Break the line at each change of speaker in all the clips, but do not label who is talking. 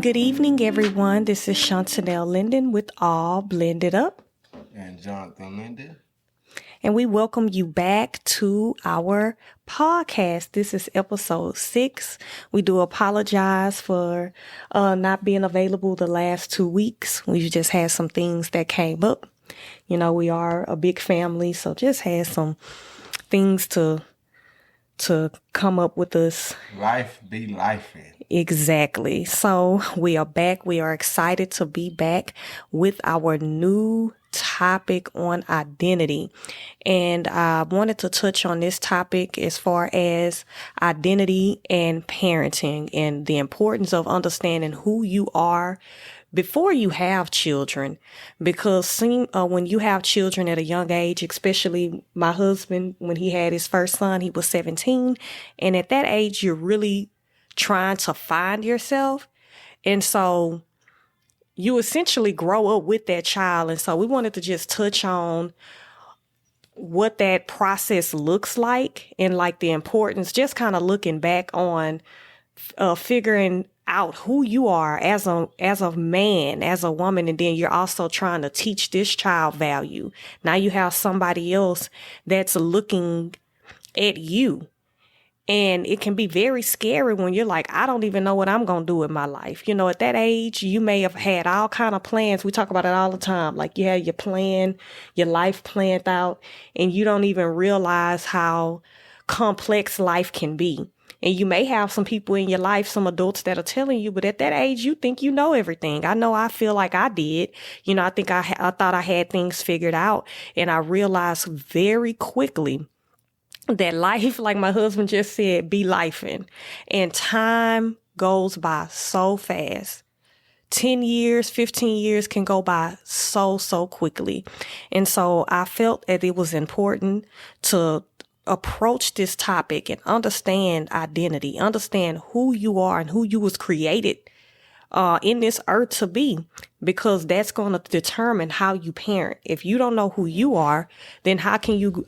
Good evening, everyone. This is Shantanell Linden with All Blended Up.
And Johnathon Linden.
And we welcome you back to our podcast. This is episode 6. We do apologize for not being available the last 2 weeks. We've just had some things that came up. You know, we are a big family, so just had some things to come up with us.
Life be lifing.
Exactly. So we are back. We are excited to be back with our new topic on identity. And I wanted to touch on this topic as far as identity and parenting and the importance of understanding who you are before you have children, because when you have children at a young age, especially my husband, when he had his first son, he was 17. And at that age, you're really trying to find yourself. And so you essentially grow up with that child. And so we wanted to just touch on what that process looks like and like the importance, just kind of looking back on figuring out who you are as a man, as a woman, and then you're also trying to teach this child value. Now you have somebody else that's looking at you. And it can be very scary when you're like, I don't even know what I'm going to do with my life. You know, at that age, you may have had all kind of plans. We talk about it all the time. Like you had your plan, your life planned out, and you don't even realize how complex life can be. And you may have some people in your life, some adults that are telling you, but at that age, you think you know everything. I feel like I did. You know, I think I thought I had things figured out. And I realized very quickly that life, like my husband just said, be lifing. And time goes by so fast. 10 years, 15 years can go by so quickly. And so I felt that it was important to approach this topic and understand identity, understand who you are and who you was created in this earth to be, because that's going to determine how you parent. If you don't know who you are, then how can you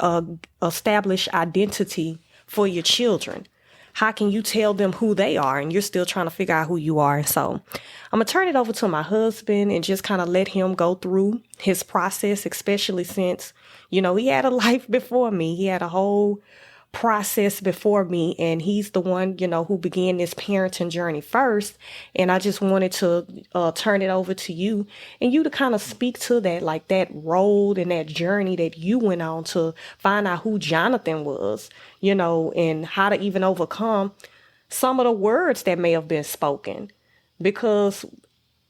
establish identity for your children? How can you tell them who they are and you're still trying to figure out who you are? And so I'm going to turn it over to my husband and just kind of let him go through his process, especially since, you know, he had a life before me. He had a whole process before me, and he's the one, you know, who began this parenting journey first. And I just wanted to turn it over to you and you to kind of speak to that, like that road and that journey that you went on to find out who Johnathon was, you know, and how to even overcome some of the words that may have been spoken. Because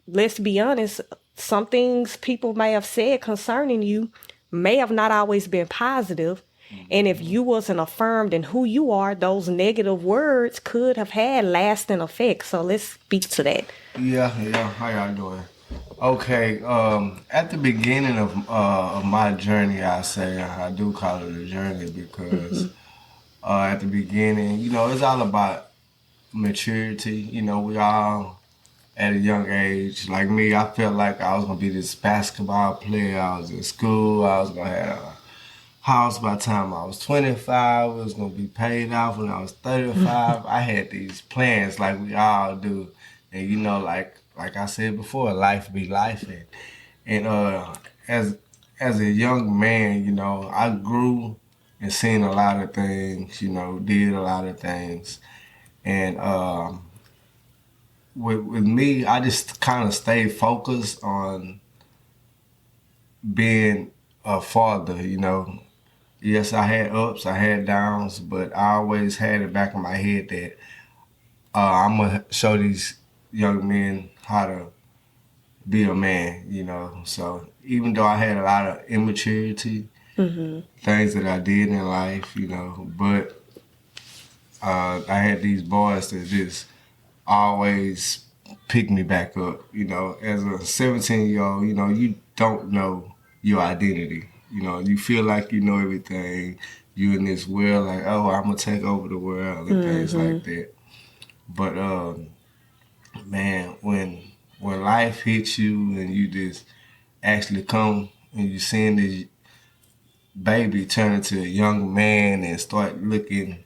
let's be honest, some things people may have said concerning you may have not always been positive. And if you wasn't affirmed in who you are, those negative words could have had lasting effects. So let's speak to that.
Yeah. How y'all doing? Okay. At the beginning of my journey, I do call it a journey because at the beginning, you know, it's all about maturity. You know, we all at a young age. Like me, I felt like I was gonna be this basketball player. I was in school. I was gonna have a house by the time I was 25. It was going to be paid off when I was 35. I had these plans like we all do. And, you know, like I said before, life be life. And as a young man, you know, I grew and seen a lot of things, you know, did a lot of things. And with me, I just kind of stayed focused on being a father, you know. Yes, I had ups, I had downs, but I always had it back in my head that I'm going to show these young men how to be a man, you know. So even though I had a lot of immaturity, things that I did in life, you know, but I had these boys that just always pick me back up, you know. As a 17-year-old, you know, you don't know your identity. You know, you feel like you know everything. You in this world, like, oh, I'm gonna take over the world and things like that. But man, when life hits you and you just actually come and you seeing this baby turn into a young man and start looking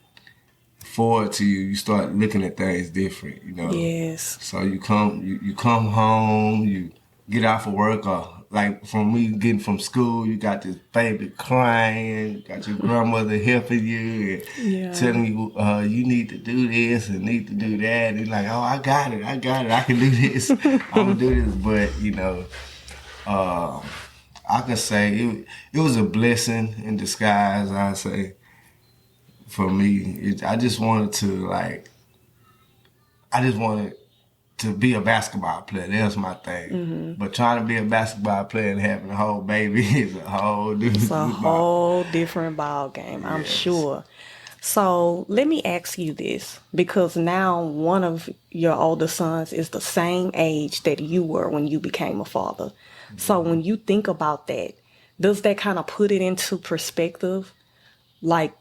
forward to you, you start looking at things different, you know.
Yes.
So you come home, you get off of work, or like from me getting from school, you got this baby crying, you got your grandmother helping you and
Yeah.
telling you you need to do this and need to do that. And you're like, oh, I got it, I can do this, I'm gonna do this. But you know, I could say it was a blessing in disguise. I say for me, I just wanted to be a basketball player. That's my thing.
Mm-hmm.
But trying to be a basketball player and having a whole baby is a whole
different ball game, I'm
Yes.
sure. So let me ask you this, because now one of your older sons is the same age that you were when you became a father. Mm-hmm. So when you think about that, does that kind of put it into perspective? Like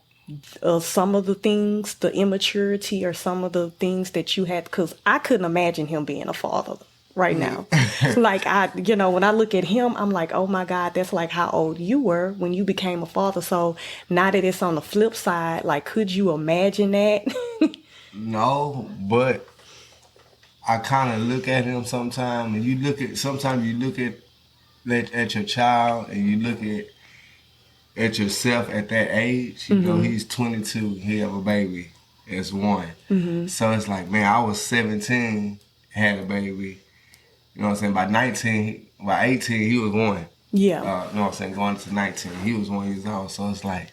some of the things, the immaturity or some of the things that you had, because I couldn't imagine him being a father right now. Like when I look at him, I'm like, oh my God, that's like how old you were when you became a father. So now that it's on the flip side, like, could you imagine that?
No, but I kind of look at him sometimes, and sometimes you look at your child and you look at yourself at that age. You know, he's 22, he have a baby as one. Mm-hmm. So it's like, man, I was 17, had a baby. You know what I'm saying? By 18, he was one.
Yeah.
You know what I'm saying? Going to 19, he was 1 year old. So it's like,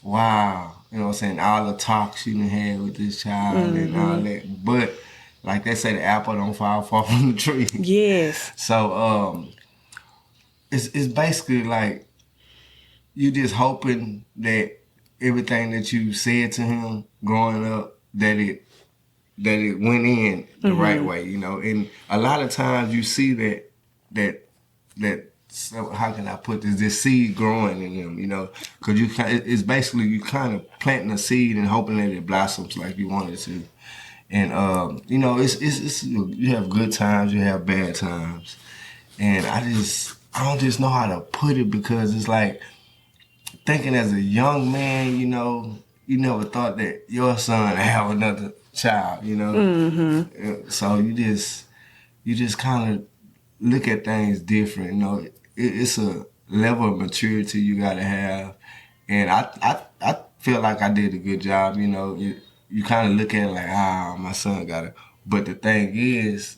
wow. You know what I'm saying? All the talks you done had with this child and all that. But like they say, the apple don't fall far from the tree.
Yes.
So it's basically like you just hoping that everything that you said to him growing up, that it went in the right way, you know. And a lot of times you see that so how can I put this seed growing in them, you know, because it's basically you kind of planting a seed and hoping that it blossoms like you want it to. And you know, it's you have good times, you have bad times, and I don't just know how to put it, because it's like thinking as a young man, you know, you never thought that your son would have another child, you know. Mm-hmm. So you just kind of look at things different, you know. It's a level of maturity you gotta have, and I feel like I did a good job, you know. You kind of look at it like, my son got it, but the thing is,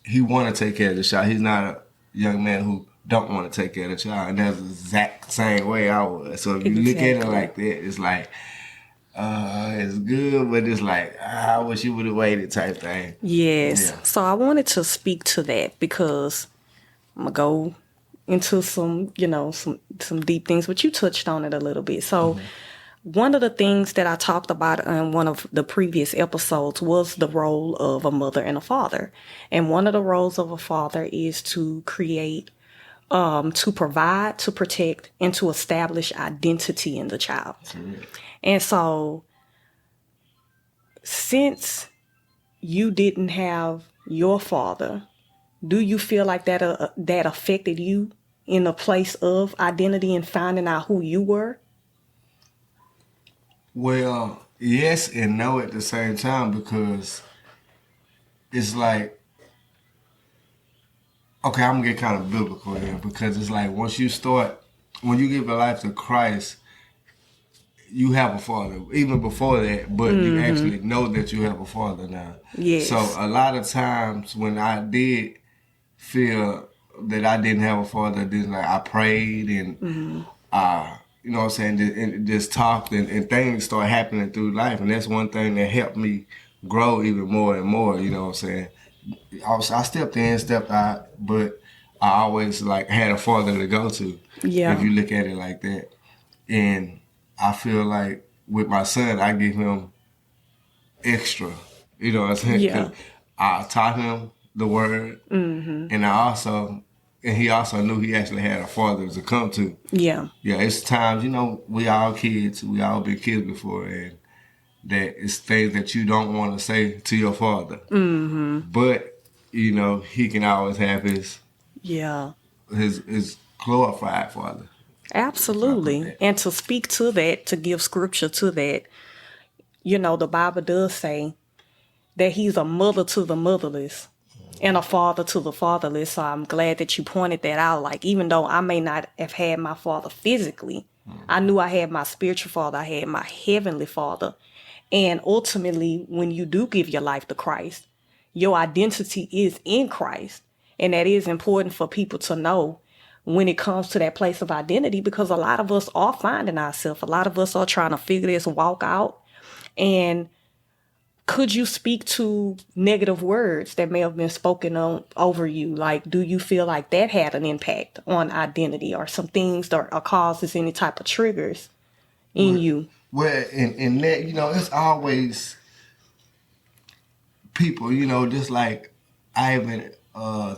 he want to take care of the child. He's not a young man who don't want to take care of the child, and that's the exact same way I was. So if you look at it like that, it's like, it's good, but it's like, I wish you would have waited type thing.
Yes.
Yeah.
So I wanted to speak to that because I'm going to go into some, some deep things, but you touched on it a little bit. So one of the things that I talked about in one of the previous episodes was the role of a mother and a father. And one of the roles of a father is to create, to provide, to protect, and to establish identity in the child. And so since you didn't have your father, do you feel like that affected you in a place of identity and finding out who you were?
Well, yes and no at the same time, because it's like, okay, I'm gonna get kind of biblical here, because it's like when you give your life to Christ, you have a father, even before that, but you actually know that you have a father now.
Yes.
So a lot of times when I did feel that I didn't have a father, then like I prayed and you know what I'm saying, and just talked, and things start happening through life, and that's one thing that helped me grow even more and more. You know what I'm saying? I stepped in, stepped out, but I always like had a father to go to.
Yeah.
If you look at it like that, and I feel like with my son, I give him extra. You know what I'm saying?
Yeah.
I taught him the word, and he also knew he actually had a father to come to.
Yeah.
Yeah, it's times, you know, we all kids. We all been kids before, and that it's things that you don't want to say to your father. But, you know, he can always have his glorified father.
Absolutely. And to speak to that, to give scripture to that, you know, the Bible does say that he's a mother to the motherless and a father to the fatherless. So I'm glad that you pointed that out. Like, even though I may not have had my father physically, I knew I had my spiritual father. I had my heavenly father. And ultimately, when you do give your life to Christ, your identity is in Christ. And that is important for people to know when it comes to that place of identity, because a lot of us are finding ourselves. A lot of us are trying to figure this walk out. And could you speak to negative words that may have been spoken on over you? Like, do you feel like that had an impact on identity, or some things that are causes any type of triggers in you?
Well, in that, you know, it's always people, you know, just like I even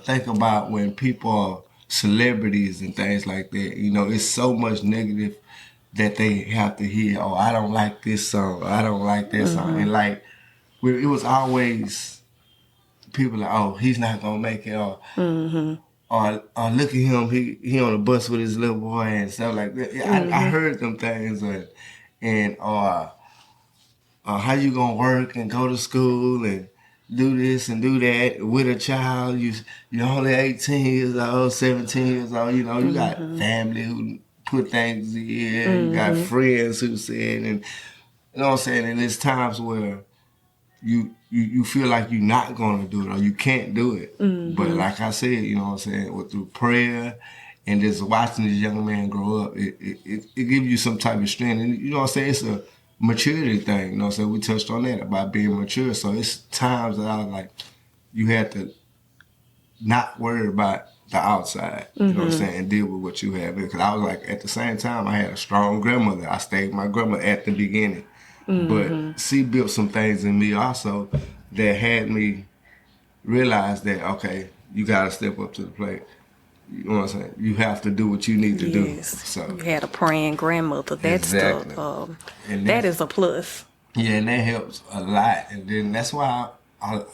think about when people are celebrities and things like that, you know, it's so much negative that they have to hear, oh, I don't like this song, I don't like that song. And like, it was always people like, oh, he's not gonna make it, or look at him, he on the bus with his little boy and stuff like that. I heard them things, and how you gonna work and go to school and do this and do that with a child? You're only 18 years old, 17 years old. You know, you got family who put things in. You got friends who said, and you know what I'm saying. And there's times where you feel like you're not gonna do it or you can't do it. But like I said, you know what I'm saying, through prayer and just watching this young man grow up, it gives you some type of strength. And you know what I'm saying, it's a maturity thing. You know what I'm saying, we touched on that about being mature. So it's times that I was like, you had to not worry about the outside, you know what I'm saying, and deal with what you have. Because I was like, at the same time, I had a strong grandmother. I stayed with my grandmother at the beginning. But she built some things in me also that had me realize that, okay, you got to step up to the plate. You know what I'm saying? You have to do what you need to do. So
you had a praying grandmother. That's
exactly.
That is a plus.
Yeah, and that helps a lot. And then that's why I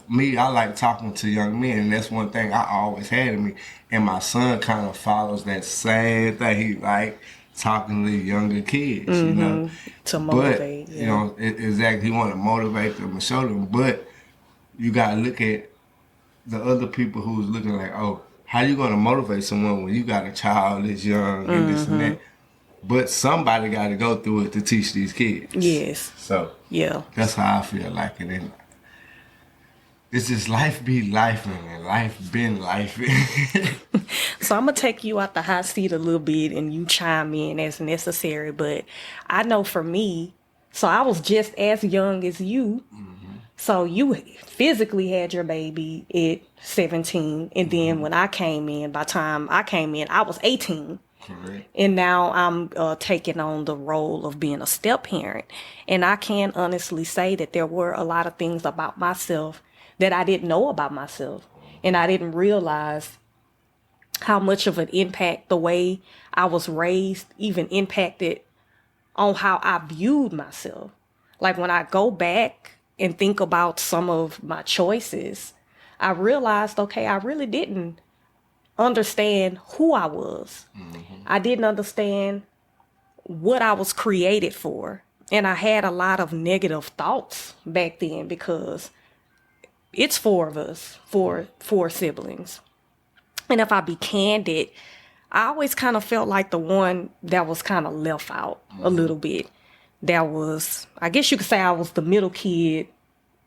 like talking to young men, and that's one thing I always had in me. And my son kind of follows that same thing. He like talking to younger kids, you know,
to motivate.
But you know, exactly, he want to motivate them and show them. But you got to look at the other people who's looking like, oh, how you going to motivate someone when you got a child that's young and this and that? But somebody got to go through it to teach these kids.
Yes.
So
yeah,
that's how I feel like it. And it's just life be life, and life been life.
So I'm going to take you out the hot seat a little bit and you chime in as necessary. But I know for me, so I was just as young as you. So you physically had your baby at 17. And then when I came in, by the time I came in, I was 18.
Correct.
And now I'm taking on the role of being a step parent. And I can honestly say that there were a lot of things about myself that I didn't know about myself. And I didn't realize how much of an impact the way I was raised even impacted on how I viewed myself. Like when I go back and think about some of my choices, I realized, okay, I really didn't understand who I was. I didn't understand what I was created for. And I had a lot of negative thoughts back then because it's four of us, four siblings. And if I be candid, I always kind of felt like the one that was kind of left out a little bit. That was, I guess you could say I was the middle kid,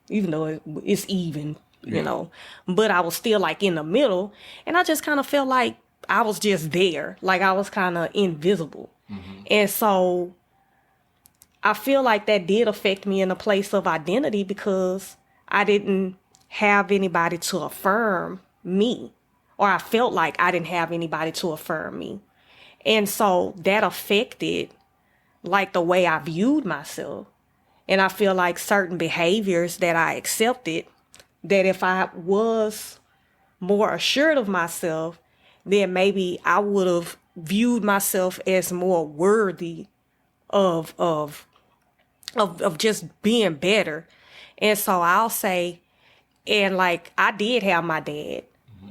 even though it's even, you know. But I was still like in the middle. And I just kind of felt like I was just there. Like I was kind of invisible. And so I feel like that did affect me in a place of identity because I didn't have anybody to affirm me. Or I felt like I didn't have anybody to affirm me. And so that affected like the way I viewed myself. And I feel like certain behaviors that I accepted, that if I was more assured of myself, then maybe I would have viewed myself as more worthy of just being better. And so I'll say, and like I did have my dad.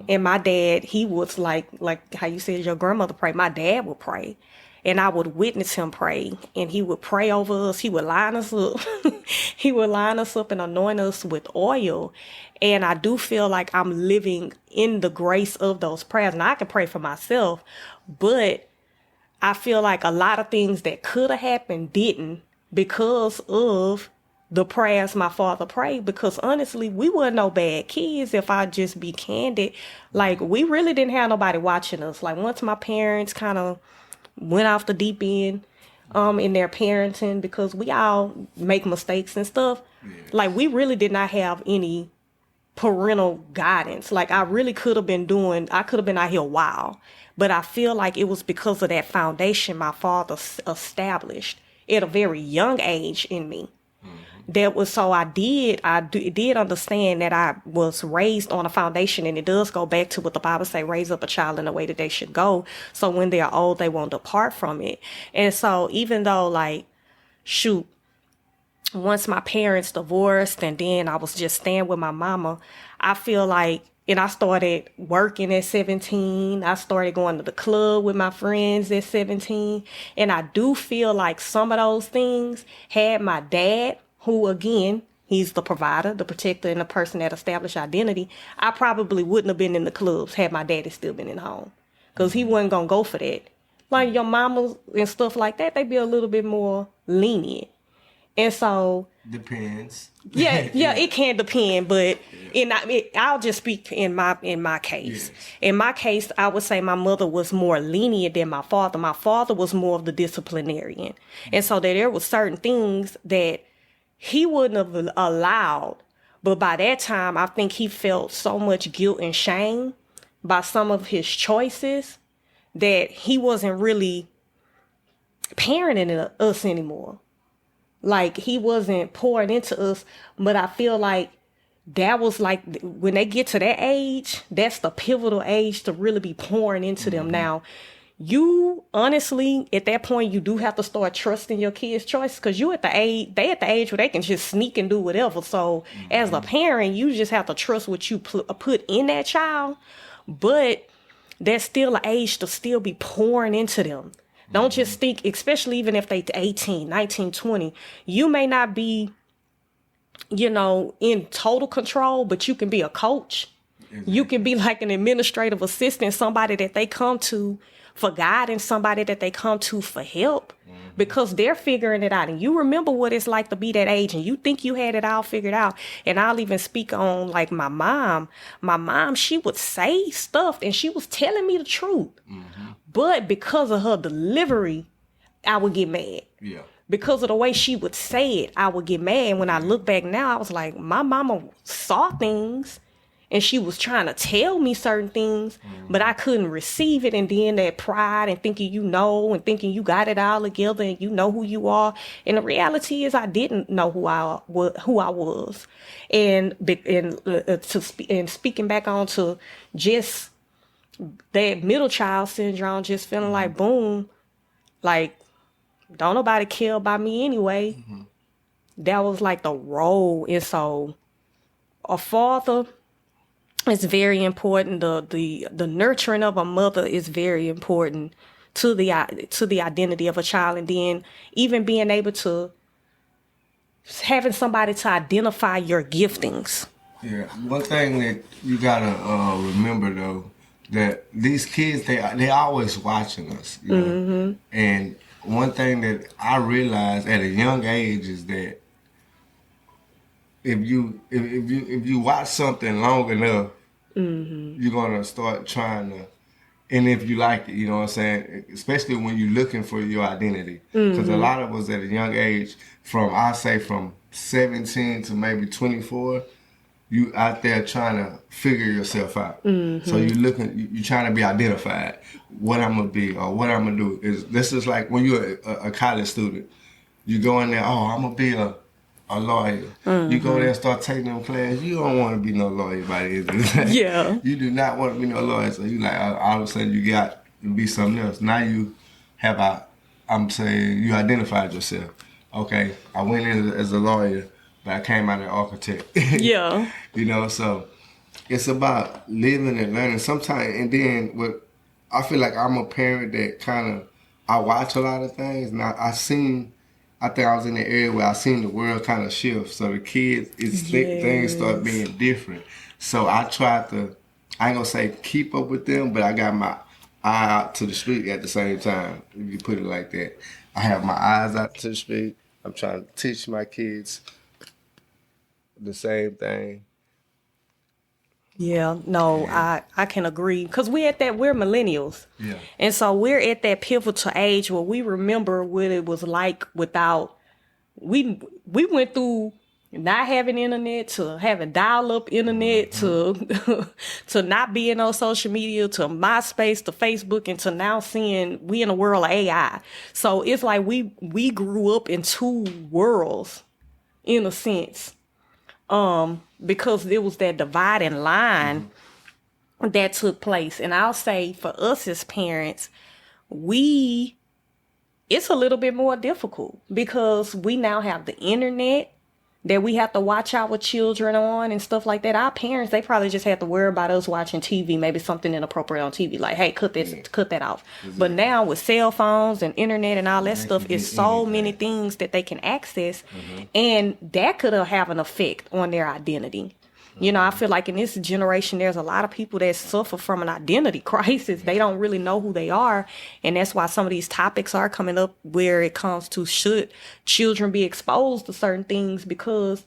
And my dad, he was like how you said your grandmother prayed, my dad would pray. and I would witness him pray, and he would pray over us. He would line us up. He would line us up and anoint us with oil. And I do feel like I'm living in the grace of those prayers. Now, I can pray for myself, but I feel like a lot of things that could have happened didn't because of the prayers my father prayed. Because honestly, we weren't no bad kids, if I just be candid. Like, we really didn't have nobody watching us. Like, once my parents kind of went off the deep end in their parenting, because we all make mistakes and stuff. Yes. Like, we really did not have any parental guidance. Like, I could have been out here wild. But I feel like it was because of that foundation my father established at a very young age in me. That was so I did understand that I was raised on a foundation, and it does go back to what the Bible say, raise up a child in the way that they should go. So when they are old, they won't depart from it. And so even though, like, shoot, once my parents divorced and then I was just staying with my mama, I feel like, and I started working at 17. I started going to the club with my friends at 17. And I do feel like some of those things had my dad, who, again, he's the provider, the protector, and the person that established identity. I probably wouldn't have been in the clubs had my daddy still been in home, because he wasn't going to go for that. Like, your mamas and stuff like that, they be a little bit more lenient. And so...
Depends.
Yeah, it can depend, but I'll just speak in my case. Yes. In my case, I would say my mother was more lenient than my father. My father was more of the disciplinarian. And so there were certain things that he wouldn't have allowed. But by that time, I think he felt so much guilt and shame by some of his choices that he wasn't really parenting us anymore. Like, he wasn't pouring into us, but I feel like that was like, when they get to that age, that's the pivotal age to really be pouring into them. Now, you honestly, at that point, you do have to start trusting your kids' choice, because they at the age where they can just sneak and do whatever. So as a parent, you just have to trust what you put in that child, but there's still an age to still be pouring into them. Don't just think, especially even if they 18, 19, 20, you may not be, in total control, but you can be a coach. Exactly. You can be like an administrative assistant, somebody that they come to for guidance, somebody that they come to for help, because they're figuring it out. And you remember what it's like to be that age, and you think you had it all figured out. And I'll even speak on, like, my mom. My mom, she would say stuff and she was telling me the truth. But because of her delivery, I would get mad. Yeah. Because of the way she would say it, I would get mad. And when I look back now, I was like, my mama saw things and she was trying to tell me certain things, but I couldn't receive it. And then that pride and thinking and thinking you got it all together and you know who you are. And the reality is I didn't know who I was. And speaking back on to just that middle child syndrome, just feeling like, boom, like, don't nobody care about me anyway. That was like the role. And so a father is very important. The nurturing of a mother is very important to the identity of a child. And then even being able to having somebody to identify your giftings.
Yeah. One thing that you gotta remember though, that these kids, they always watching us, know? And one thing that I realized at a young age is that if you watch something long enough, you're gonna start trying to, and if you like it, you know what I'm saying, especially when you're looking for your identity, because a lot of us at a young age, from 17 to maybe 24. You out there trying to figure yourself out. So you're trying to be identified. What I'm gonna be or what I'm gonna do this is like when you're a college student. You go in there, I'm gonna be a lawyer. You go there and start taking them classes. You don't want to be no lawyer by the end of the day. Yeah. You do not want to be no lawyer. So you like all of a sudden you got to be something else. Now you have you identified yourself. Okay, I went in as a lawyer, but I came out as an architect. Yeah. So it's about living and learning. Sometimes, and then I feel like I'm a parent that kind of I watch a lot of things, and I think I was in the area where I seen the world kind of shift. So the kids, things start being different. So I tried to, I ain't gonna say keep up with them, but I got my eye out to the street at the same time, if you put it like that. I have my eyes out to the street. I'm trying to teach my kids the same thing.
Yeah, no, I can agree. Because we're millennials.
Yeah.
And so we're at that pivotal age where we remember what it was like without, we went through not having internet to having dial-up internet to to not being on social media to MySpace to Facebook and to now seeing we in a world of AI. So it's like we grew up in two worlds in a sense. Because there was that dividing line that took place. And I'll say for us as parents, it's a little bit more difficult because we now have the internet that we have to watch our children on and stuff like that. Our parents, they probably just had to worry about us watching TV, maybe something inappropriate on TV, like, hey, cut that off. Exactly. But now with cell phones and internet and all that stuff, it's so many things that they can access, and that could have an effect on their identity. You know, I feel like in this generation, there's a lot of people that suffer from an identity crisis. They don't really know who they are. And that's why some of these topics are coming up where it comes to should children be exposed to certain things, because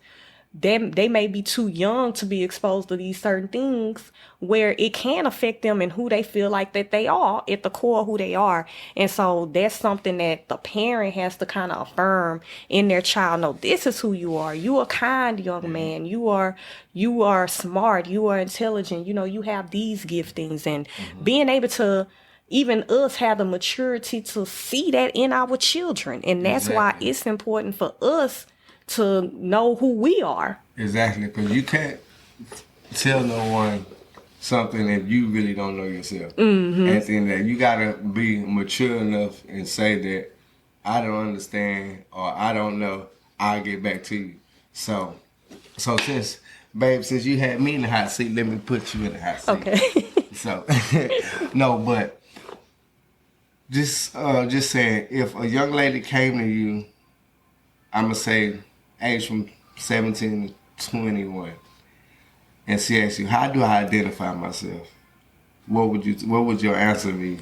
they may be too young to be exposed to these certain things where it can affect them and who they feel like that they are at the core of who they are. And so that's something that the parent has to kind of affirm in their child. No, this is who you are. You are a kind young man. You are smart. You are intelligent. You know, you have these giftings, and being able to even us have the maturity to see that in our children. And that's why it's important for us to know who we are.
Exactly, because you can't tell no one something if you really don't know yourself. At the end of that, you gotta be mature enough and say that I don't understand or I don't know. I'll get back to you. So since you had me in the hot seat, let me put you in the hot seat.
Okay.
So no, but just saying, if a young lady came to you, I'm gonna say age from 17 to 21, and she asks you, how do I identify myself? What would your answer be?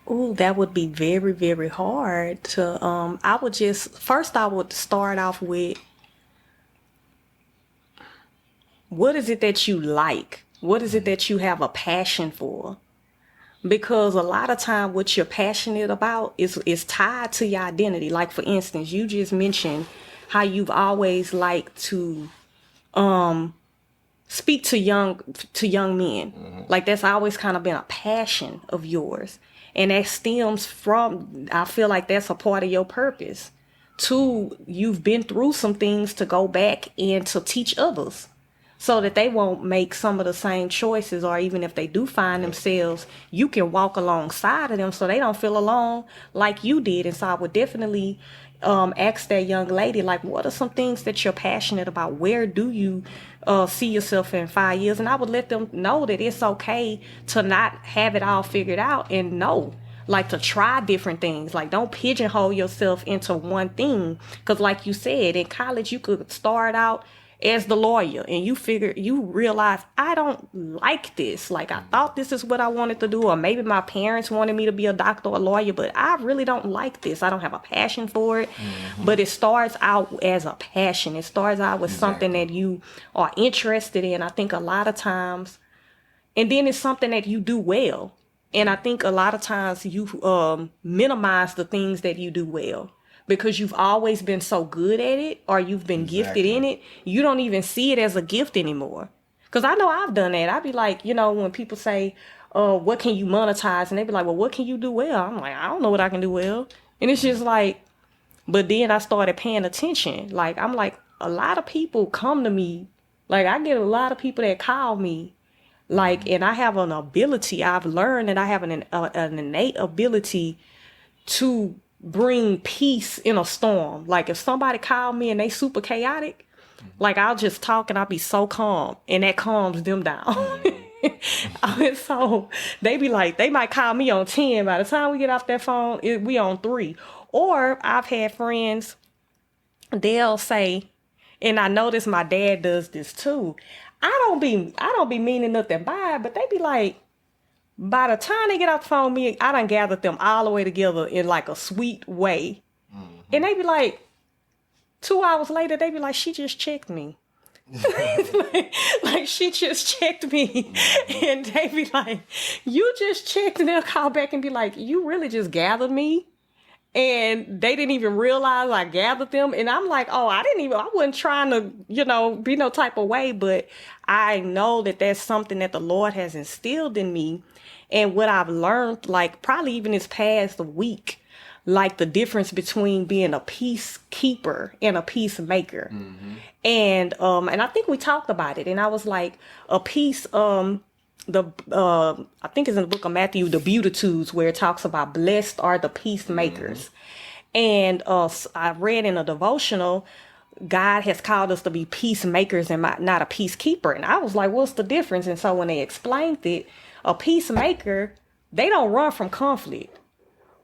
Oh, that would be very, very hard to, I would start off with, what is it that you like? What is it that you have a passion for? Because a lot of time what you're passionate about is tied to your identity. Like, for instance, you just mentioned how you've always liked to speak to young men. Like, that's always kind of been a passion of yours. And that stems from, I feel like that's a part of your purpose. Two, you've been through some things to go back and to teach others, so that they won't make some of the same choices, or even if they do find themselves, you can walk alongside of them so they don't feel alone like you did. And so I would definitely ask that young lady, like, what are some things that you're passionate about? Where do you see yourself in 5 years? And I would let them know that it's okay to not have it all figured out, and like, to try different things. Like, don't pigeonhole yourself into one thing. Because like you said, in college, you could start out as the lawyer and you realize, I don't like this. Like, I thought this is what I wanted to do, or maybe my parents wanted me to be a doctor or a lawyer, but I really don't like this. I don't have a passion for it. But it starts out as a passion. It starts out with something that you are interested in. I think a lot of times, and then it's something that you do well. And I think a lot of times you minimize the things that you do well, because you've always been so good at it, or you've been gifted in it. You don't even see it as a gift anymore. Because I know I've done that. I'd be like, when people say, what can you monetize? And they be like, well, what can you do well? I'm like, I don't know what I can do well. And it's just like, but then I started paying attention. Like, I'm like, a lot of people come to me. Like, I get a lot of people that call me. Like, and I have an ability. I've learned that I have an innate ability to bring peace in a storm. Like, if somebody called me and they super chaotic, like, I'll just talk and I'll be so calm, and that calms them down. So they be like, they might call me on 10. By the time we get off that phone, we on 3. Or I've had friends, they'll say, and I notice my dad does this too. I don't be meaning nothing by it, but they be like, by the time they get off the phone, I done gathered them all the way together in like a sweet way. And they be like, 2 hours later, they be like, she just checked me. like she just checked me. And they be like, you just checked, and they'll call back and be like, you really just gathered me? And they didn't even realize I gathered them. And I'm like, oh, I wasn't trying to, be no type of way, but I know that that's something that the Lord has instilled in me. And what I've learned, like probably even this past week, like the difference between being a peacekeeper and a peacemaker. And I think we talked about it, and I was like, a peace, I think it's in the book of Matthew, the Beatitudes, where it talks about blessed are the peacemakers. And I read in a devotional, God has called us to be peacemakers and not a peacekeeper. And I was like, what's the difference? And so when they explained it, a peacemaker, they don't run from conflict.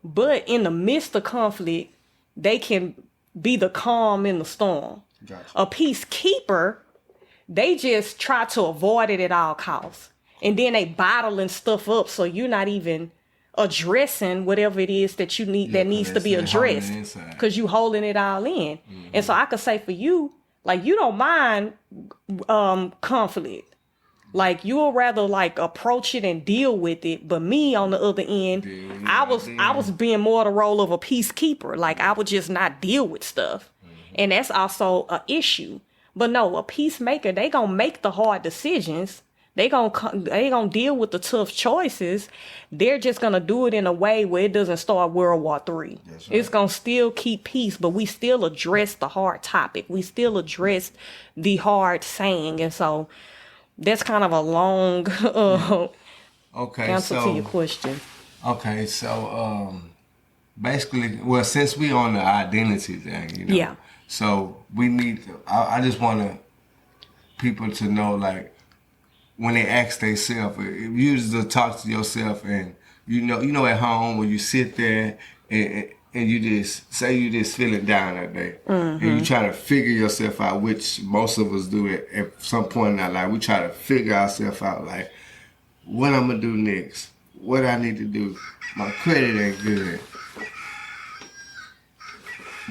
But in the midst of conflict, they can be the calm in the storm.
Gotcha.
A peacekeeper, they just try to avoid it at all costs. And then they bottling stuff up, so you're not even addressing whatever it is that you need, that needs to be addressed, because you holding it all in. And so I could say for you, like, you don't mind conflict. Like, you'll rather like approach it and deal with it. But me, on the other end, I was being more the role of a peacekeeper. Like, I would just not deal with stuff. And that's also an issue. But no, a peacemaker, they gonna make the hard decisions. They gonna deal with the tough choices. They're just gonna do it in a way where it doesn't start World War III. Right. It's gonna still keep peace, but we still address the hard topic. We still address the hard saying. And so that's kind of a long answer to your question.
Okay, so basically, well, since we on the identity thing,
Yeah.
So we need to, I just want people to know, like, when they ask themselves, if you just talk to yourself, and you know at home when you sit there and you just say you just feeling down that day, and you try to figure yourself out, which most of us do at some point in our life. We try to figure ourselves out, like, what I'm gonna do next, what I need to do. My credit ain't good.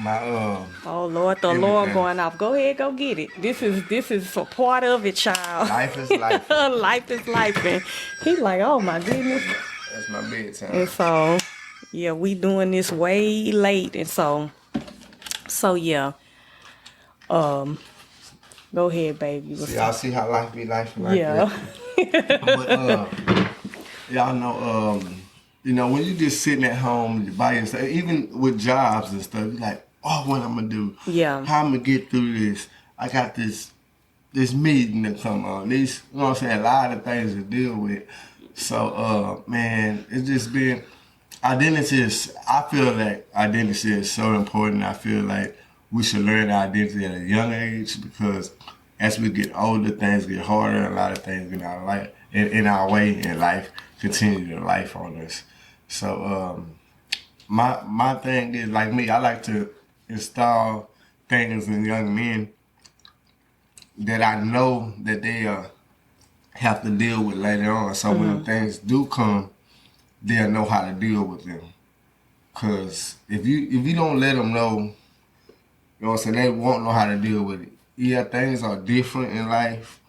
Oh Lord, the alarm going off. Go ahead, go get it. This is a part of it, child.
Life is life.
Life is life. And he's like, oh my goodness.
That's my bedtime.
And so, yeah, we doing this way late. And so yeah. Go ahead, baby.
Y'all see how life be life?
Yeah.
But y'all know, when you just sitting at home by yourself, even with jobs and stuff, you're like, oh, what I'm gonna do?
Yeah.
How I'm gonna get through this? I got this meeting to come on. These, you know what I'm saying, a lot of things to deal with. So, man, it's just been, I feel like identity is so important. I feel like we should learn identity at a young age, because as we get older, things get harder. A lot of things in our life, in our way in life, continue to life on us. So, my thing is, like me, I like to install things in young men that I know that they have to deal with later on. So when things do come, they'll know how to deal with them. Cause if you don't let them know, you know what I'm saying, they won't know how to deal with it. Yeah, things are different in life.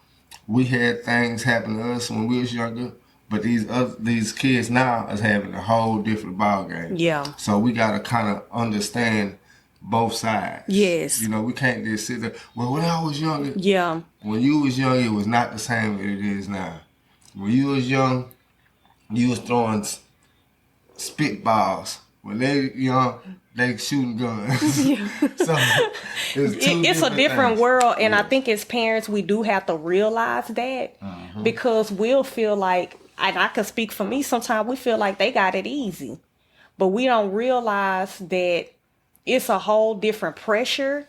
We had things happen to us when we was younger, but these kids now is having a whole different ball game.
Yeah.
So we gotta kind of understand both sides.
Yes.
You know, we can't just sit there. Well, when I was younger,
Yeah.
when you was young, it was not the same as it is now. When you was young, you was throwing spitballs. When they young, they shooting guns. Yeah. So
it's a different world, and I think as parents we do have to realize that, because we'll feel like, and I can speak for me, sometimes we feel like they got it easy, but we don't realize that it's a whole different pressure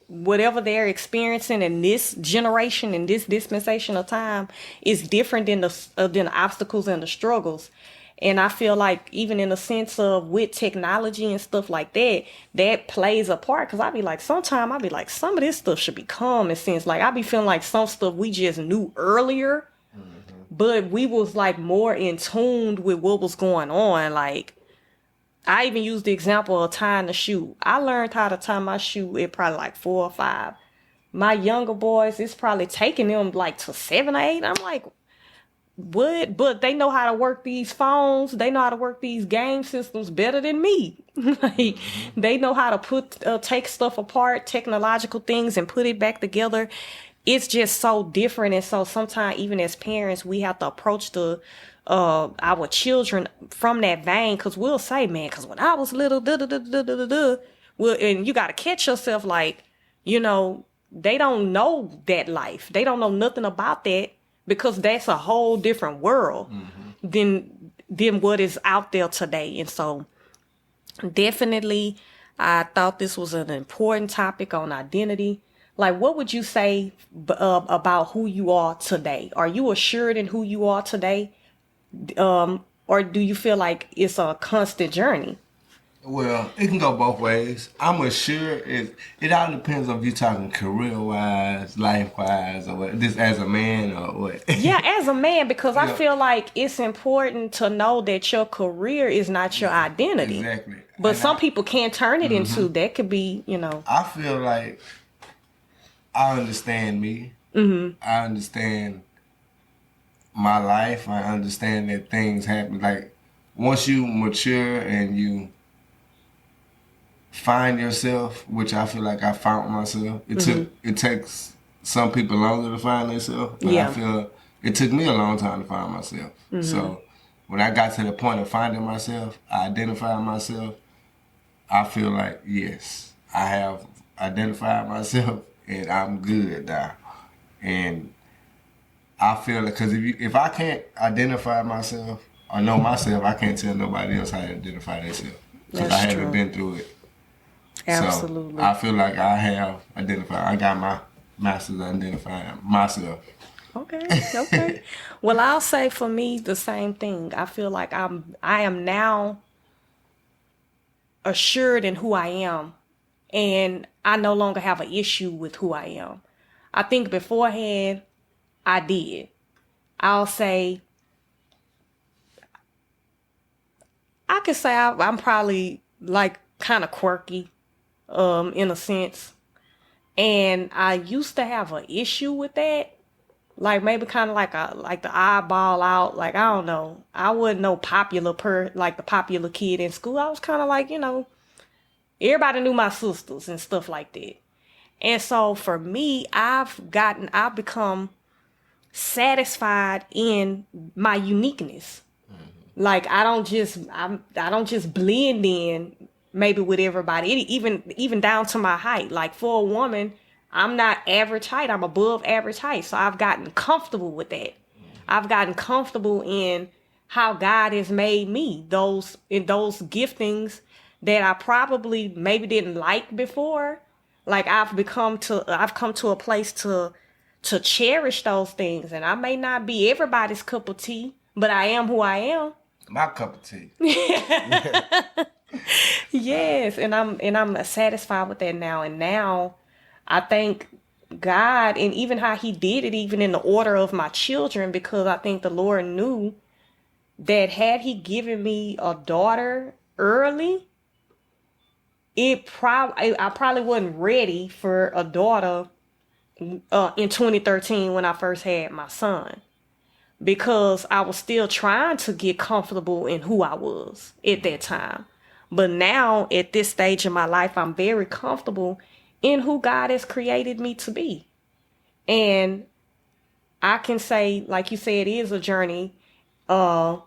whatever they're experiencing in this generation, in this dispensation of time, is different than the obstacles and the struggles. And I feel like even in the sense of with technology and stuff like that, that plays a part. Cause sometimes I be like, some of this stuff should be common sense. Like I be feeling like some stuff we just knew earlier, but we was like more in tune with what was going on. Like I even used the example of tying the shoe. I learned how to tie my shoe at probably like 4 or 5. My younger boys, it's probably taking them like to 7 or 8. I'm like, what? But they know how to work these phones. They know how to work these game systems better than me. Like they know how to take stuff apart, technological things, and put it back together. It's just so different. And so sometimes even as parents, we have to approach our children from that vein. Cause we'll say, man, cause when I was little, well, and you got to catch yourself like, they don't know that life. They don't know nothing about that. Because that's a whole different world than what is out there today. And so definitely I thought this was an important topic on identity. Like, what would you say about who you are today? Are you assured in who you are today? Or do you feel like it's a constant journey?
Well, it can go both ways. I'm assured it all depends on if you're talking career-wise, life-wise, or what, just as a man or what.
Yeah, as a man, because I feel like it's important to know that your career is not your identity.
Exactly.
But some people can't turn it into, that could be,
I feel like I understand me. I understand my life. I understand that things happen. Like, once you mature and you find yourself, which I feel like I found myself. It takes some people longer to find themselves, but I feel it took me a long time to find myself. So when I got to the point of finding myself, I identified myself, I feel like, yes, I have identified myself and I'm good now. And I feel like, because if I can't identify myself or know myself, I can't tell nobody else how to identify themselves. Because I haven't been through it.
Absolutely.
So I feel like I have identified. I got my master's identifying myself.
Okay. Well, I'll say for me the same thing. I feel like I am now assured in who I am, and I no longer have an issue with who I am. I think beforehand I did. I'll say I could say I'm probably like kind of quirky. In a sense. And I used to have an issue with that. Like maybe kind of like the eyeball out. Like, I don't know. I wasn't no like the popular kid in school. I was kind of like, everybody knew my sisters and stuff like that. And so for me, I've become satisfied in my uniqueness. Like I don't just blend in maybe with everybody, even down to my height. Like for a woman, I'm not average height. I'm above average height. So I've gotten comfortable with that. I've gotten comfortable in how God has made me, those giftings that I probably maybe didn't like before. Like I've come to a place to cherish those things. And I may not be everybody's cup of tea, but I am who I am.
My cup of tea.
Yes, and I'm satisfied with that now. And now I thank God, and even how he did it, even in the order of my children, because I think the Lord knew that had he given me a daughter early, I probably wasn't ready for a daughter in 2013 when I first had my son, because I was still trying to get comfortable in who I was at that time. But now at this stage in my life, I'm very comfortable in who God has created me to be. And I can say, like you said, it is a journey. And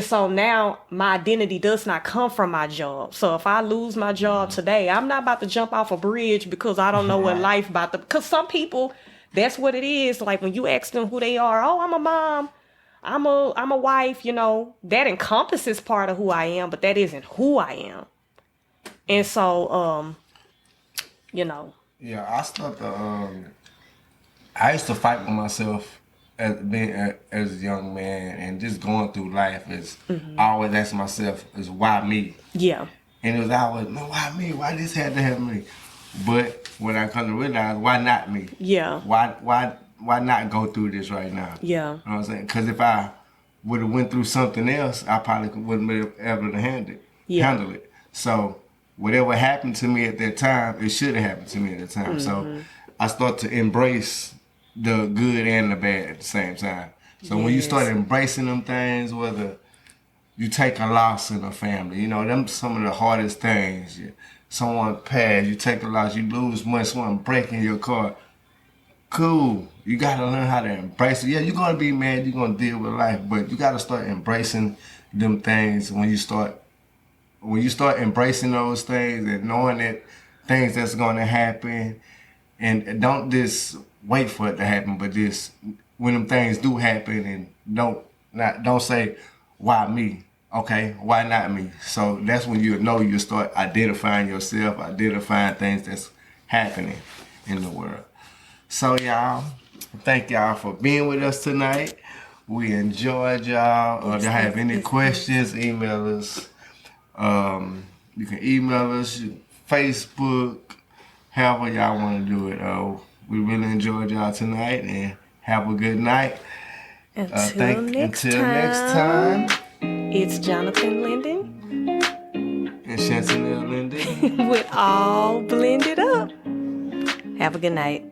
so now my identity does not come from my job. So if I lose my job today, I'm not about to jump off a bridge because I don't know what life about to, because some people, that's what it is. Like when you ask them who they are, oh, I'm a mom, I'm a wife, that encompasses part of who I am, but that isn't who I am. And so,
Yeah, I start to. I used to fight with myself as being as a young man and just going through life. Is I always ask myself, is why me?
Yeah.
And it was always, man, why me? Why this had to happen to me? But when I come to realize, why not me?
Yeah.
Why not go through this right now?
Yeah.
You know what I'm saying? Because if I would have went through something else, I probably wouldn't be able to
Yeah.
handle it. So whatever happened to me at that time, it should have happened to me at that time. So I start to embrace the good and the bad at the same time. So when you start
Yes.
embracing them things, whether you take a loss in a family, you know, them some of the hardest things. Someone passed, you take a loss, you lose money, someone breaking your car. Cool. You gotta learn how to embrace it. Yeah, you're gonna be mad, you're gonna deal with life, but you gotta start embracing them things when you start embracing those things and knowing that things that's gonna happen, and don't just wait for it to happen, but just when them things do happen, and don't say why me, okay, why not me? So that's when you start identifying yourself, identifying things that's happening in the world. So y'all, thank y'all for being with us tonight. We enjoyed y'all. If y'all have any questions, email us. You can email us, Facebook, however y'all want to do it. We really enjoyed y'all tonight, and have a good night.
Until next
next time,
it's Jonathan Linden
and Shantanell Linden.
with All Blended Up. Have a good night.